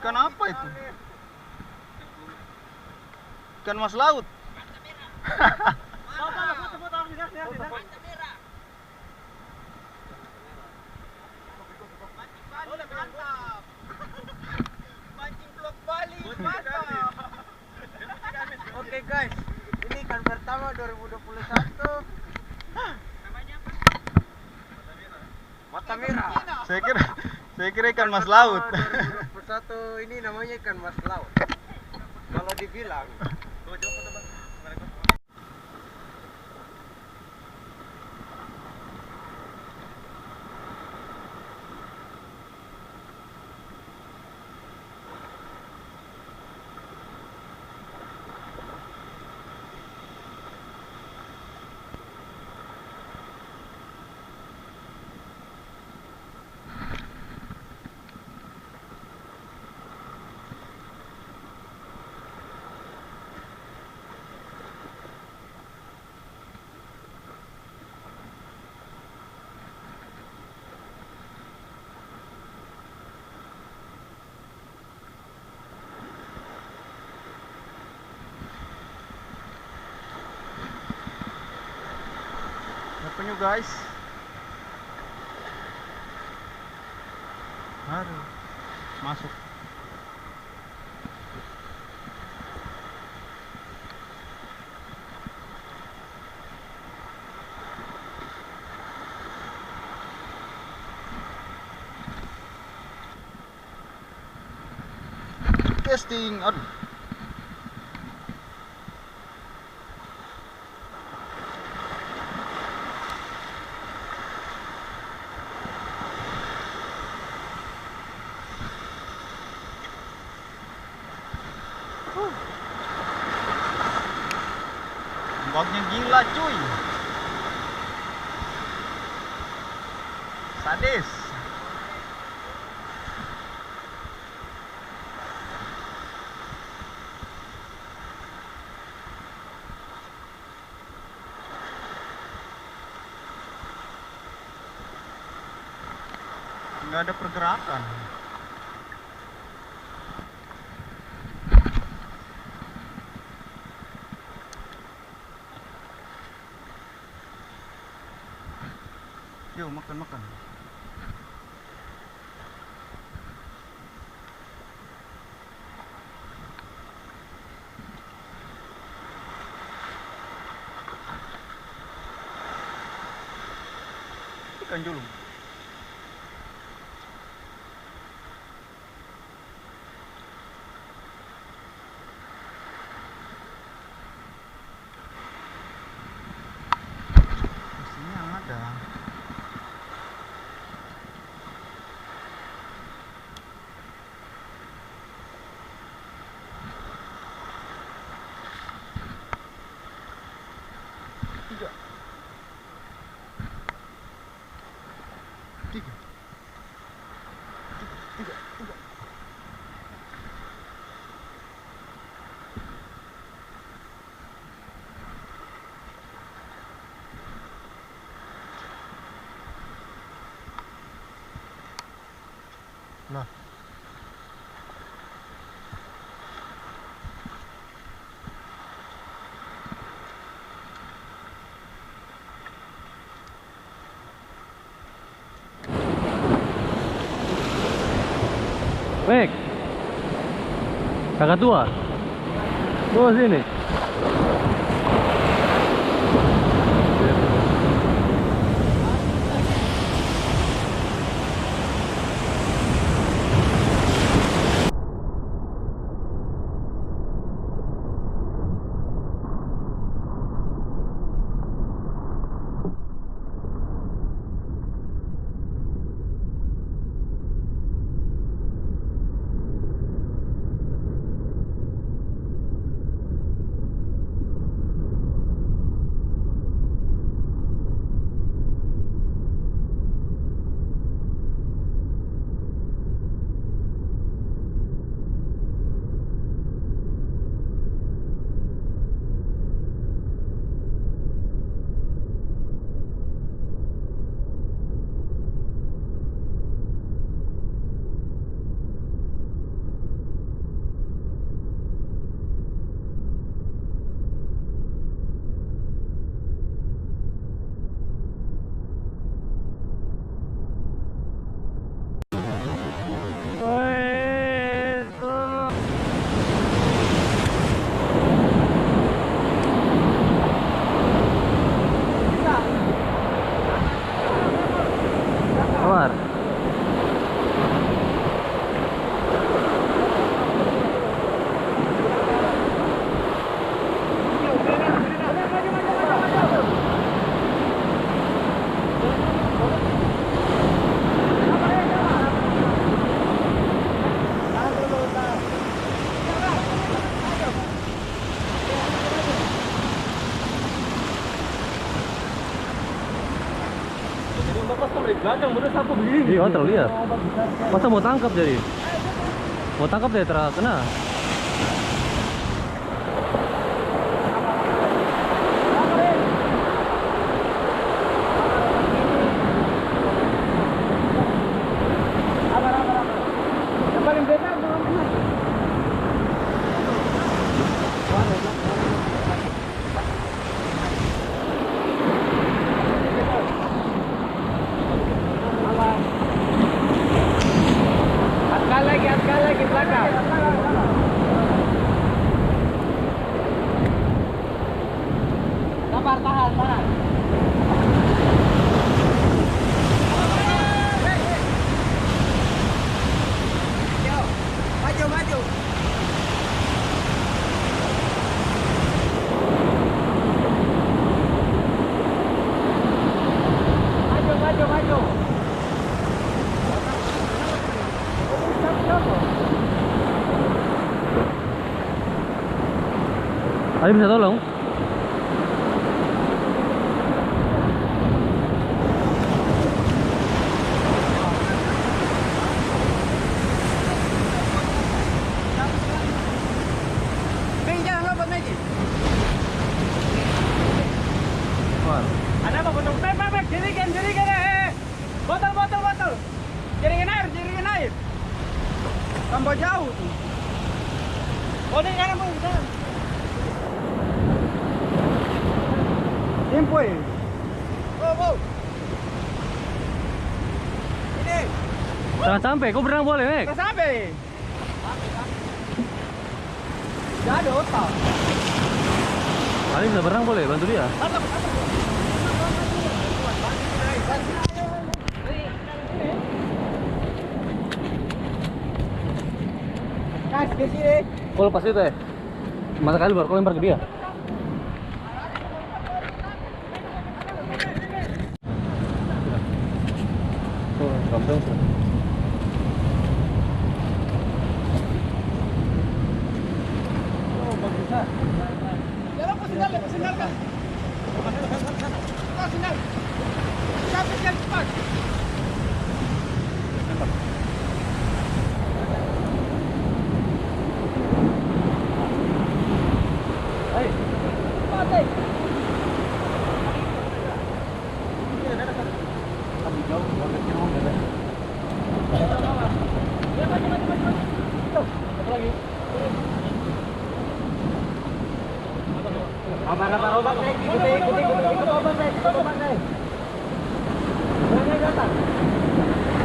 Ikan apa itu? Ikan mas laut. Oke guys, ini ikan pertama 2021. Namanya apa? Mata merah. Saya kira ikan mas laut. 2021 ini namanya ikan mas laut. Kalau dibilang. Penyu guys. Aduh, masuk. Testing. Aduh. Ombaknya gila cuy. Sadis. Nggak ada pergerakan. Yuk makan. Ikan julung. Pastinya ada. Tiga. Nah. Baik. Kakak tua. Bawa sini. Belakang bener sapu begini. Iya, terlalu lihat. Masa mau tangkap jadi? Mau tangkap deh terkena. Yang paling besar belum pernah. Askal lagi belakang. Sabar, tahan. Maju. Maju. Ada bisa tolong? Bing, jangan lompat lagi. Wah. Ada apa potong? Bek, jerigen. Botol. Jerigen air. Tambah jauh tuh. Oh, ini kanan, Bang. Impoi. Oh. Ini. Jangan sampai, kau berenang boleh, Mek? Nggak sampai. Nggak ada otak. Ali bisa berenang boleh, bantu dia. Guys, ke sini. Kau lepas itu ya? Masa kali baru kau lempar ke dia. Oh, gampang. Oh, bagus. Ya, lepas sendal kan. Lepas sendal. Cepat. Ayo. Mati. Tapi jauh banget jauh ya. Ya, maju. Satu lagi. Apa obat nih? Ikut obat nih. Jangan datang.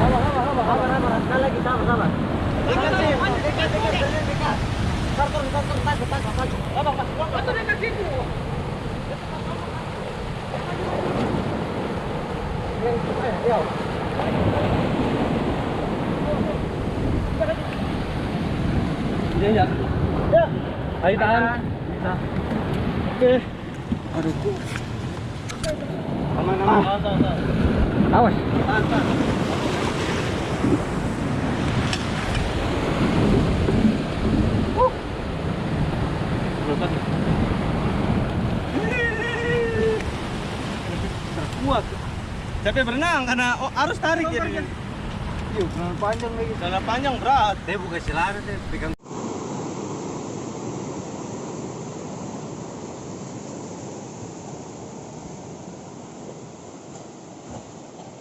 Apa. Sekali lagi sama. Dekat. Karton, tangkap. Apa? Itu dekat situ. Yo. Dia ya. Ayo tahan. Bisa. Oke. Aduh. Aman. Awas. Tahan. Terkuat. Capek berenang karena arus tarik jadi. Yuk, panjang lagi. Celana panjang berat. Dia buka celana deh, pegang